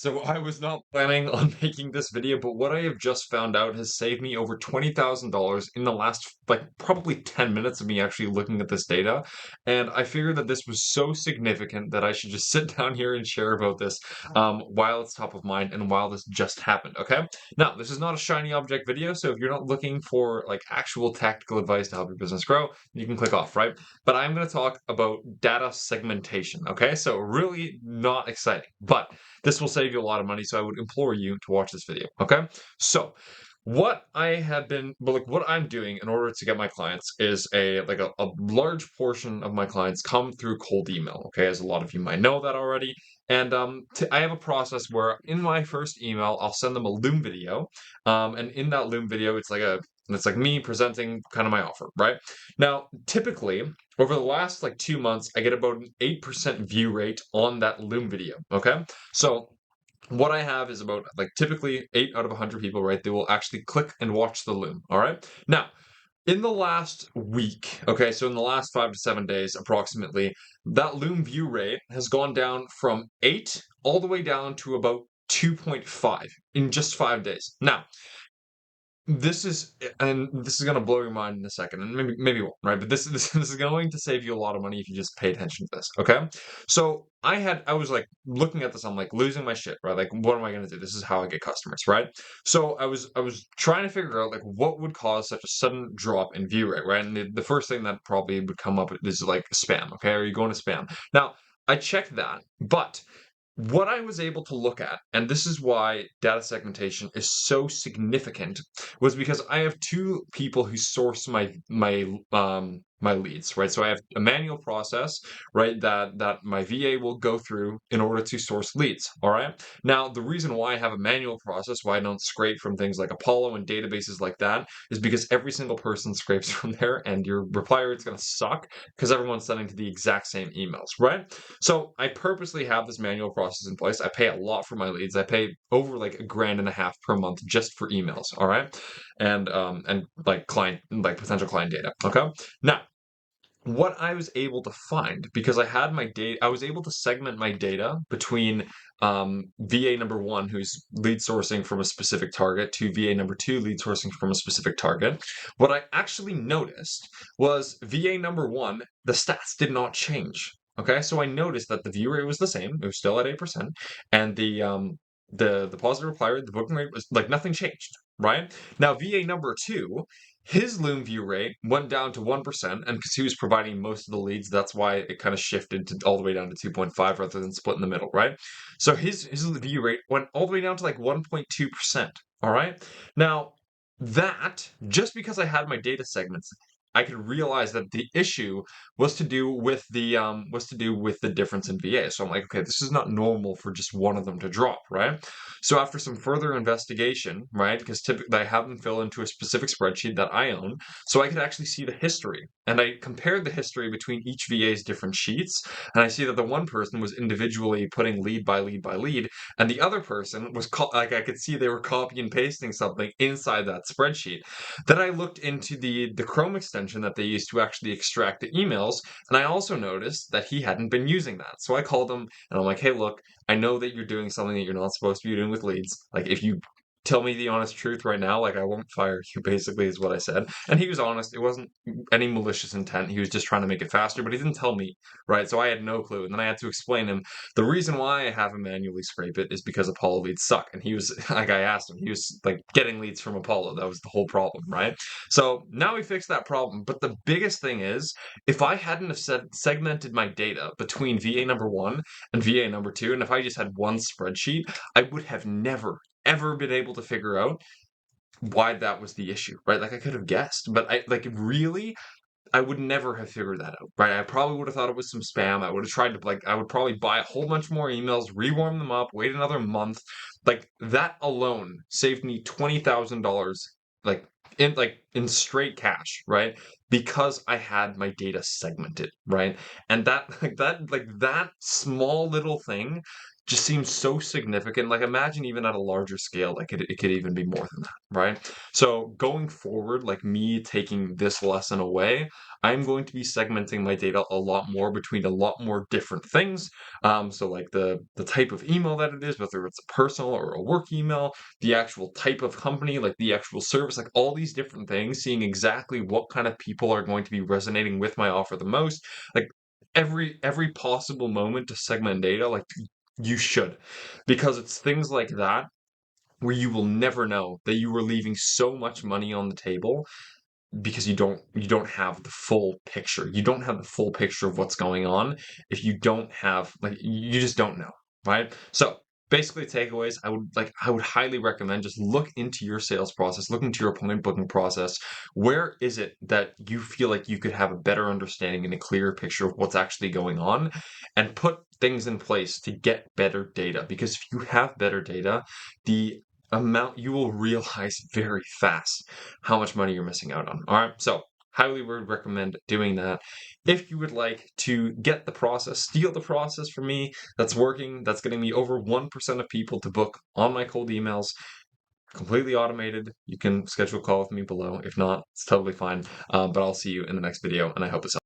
So I was not planning on making this video, but what I have just found out has saved me over $20,000 in the last, like, probably 10 minutes of me actually looking at this data. And I figured that this was so significant that I should just sit down here and share about this while it's top of mind and while this just happened, okay? Now, this is not a shiny object video, so if you're not looking for like actual tactical advice to help your business grow, you can click off, right? But I'm going to talk about data segmentation, okay? So really not exciting, but this will save you a lot of money, so I would implore you to watch this video, okay? So, what I have been, but like what I'm doing in order to get my clients is a large portion of my clients come through cold email, okay? As a lot of you might know that already. And I have a process where in my first email, I'll send them a Loom video, and in that Loom video, it's like me presenting kind of my offer, right? Now, typically, over the last like 2 months, I get about an 8% view rate on that Loom video, okay? So what I have is about like typically 8 out of 100 people, right? They will actually click and watch the Loom. All right. Now, in the last week, okay, so in the last 5 to 7 days approximately, that Loom view rate has gone down from 8 all the way down to about 2.5 in just 5 days. Now, this is gonna blow your mind in a second, and maybe it won't, right? But this is going to save you a lot of money if you just pay attention to this, okay? So I was like looking at this, I'm like losing my shit, right? Like, what am I gonna do? This is how I get customers, right? So I was trying to figure out like what would cause such a sudden drop in view rate, right? And the first thing that probably would come up is like spam, okay? Are you going to spam? Now, I checked that, but what I was able to look at, and this is why data segmentation is so significant, was because I have two people who source my leads, right? So I have a manual process, right, that my VA will go through in order to source leads. All right. Now, the reason why I have a manual process, why I don't scrape from things like Apollo and databases like that, is because every single person scrapes from there, and your reply rate's going to suck because everyone's sending to the exact same emails, right? So I purposely have this manual process in place. I pay a lot for my leads. I pay over like a grand and a half per month just for emails. All right, and like potential client data. Okay, now what I was able to find, because I had my data, I was able to segment my data between VA number one, who's lead sourcing from a specific target, to VA number two, lead sourcing from a specific target. What I actually noticed was VA number one, the stats did not change. Okay, so I noticed that the view rate was the same; it was still at 8%, and the positive reply rate, the booking rate was like nothing changed. Right now, VA number two, his Loom view rate went down to 1%, and because he was providing most of the leads, that's why it kind of shifted to all the way down to 2.5 rather than split in the middle, right? So his view rate went all the way down to like 1.2%. All right. Now, that just because I had my data segments, I could realize that the issue was to do with the difference in VA. So I'm like, okay, this is not normal for just one of them to drop, right? So after some further investigation, right, because typically I have them fill into a specific spreadsheet that I own, so I could actually see the history. And I compared the history between each VA's different sheets, and I see that the one person was individually putting lead by lead by lead, and the other person was like I could see they were copy and pasting something inside that spreadsheet. Then I looked into the Chrome extension that they use to actually extract the emails, and I also noticed that he hadn't been using that. So I called him and I'm like, hey, look, I know that you're doing something that you're not supposed to be doing with leads. Like, if you tell me the honest truth right now, like, I won't fire you, basically, is what I said. And he was honest. It wasn't any malicious intent. He was just trying to make it faster, but he didn't tell me, right? So I had no clue. And then I had to explain him the reason why I have him manually scrape it is because Apollo leads suck. And he was, like, I asked him, he was like getting leads from Apollo. That was the whole problem, right? So now we fixed that problem. But the biggest thing is, if I hadn't have segmented my data between VA number one and VA number two, and if I just had one spreadsheet, I would have never, ever been able to figure out why that was the issue, right? Like, I could have guessed, but I would never have figured that out, right? I probably would have thought it was some spam. I would have tried to, like, I would probably buy a whole bunch more emails, rewarm them up, wait another month. Like, that alone saved me $20,000, like, in straight cash, right? Because I had my data segmented, right? And that, like that small little thing just seems so significant. Like, imagine even at a larger scale, like it could even be more than that, right? So going forward, like me taking this lesson away, I'm going to be segmenting my data a lot more between a lot more different things. So like the type of email that it is, whether it's a personal or a work email, the actual type of company, like the actual service, like all these different things, seeing exactly what kind of people are going to be resonating with my offer the most, like every possible moment to segment data, like you should, because it's things like that where you will never know that you were leaving so much money on the table because you don't have the full picture. You don't have the full picture of what's going on if you don't have, like, you just don't know, right? So basically takeaways, I would highly recommend just look into your sales process, look into your appointment booking process. Where is it that you feel like you could have a better understanding and a clearer picture of what's actually going on, and put things in place to get better data? Because if you have better data, the amount you will realize very fast how much money you're missing out on. All right, so highly would recommend doing that. If you would like to get the process, steal the process from me that's working, that's getting me over 1% of people to book on my cold emails, completely automated, you can schedule a call with me below. If not, it's totally fine. But I'll see you in the next video, and I hope this helps.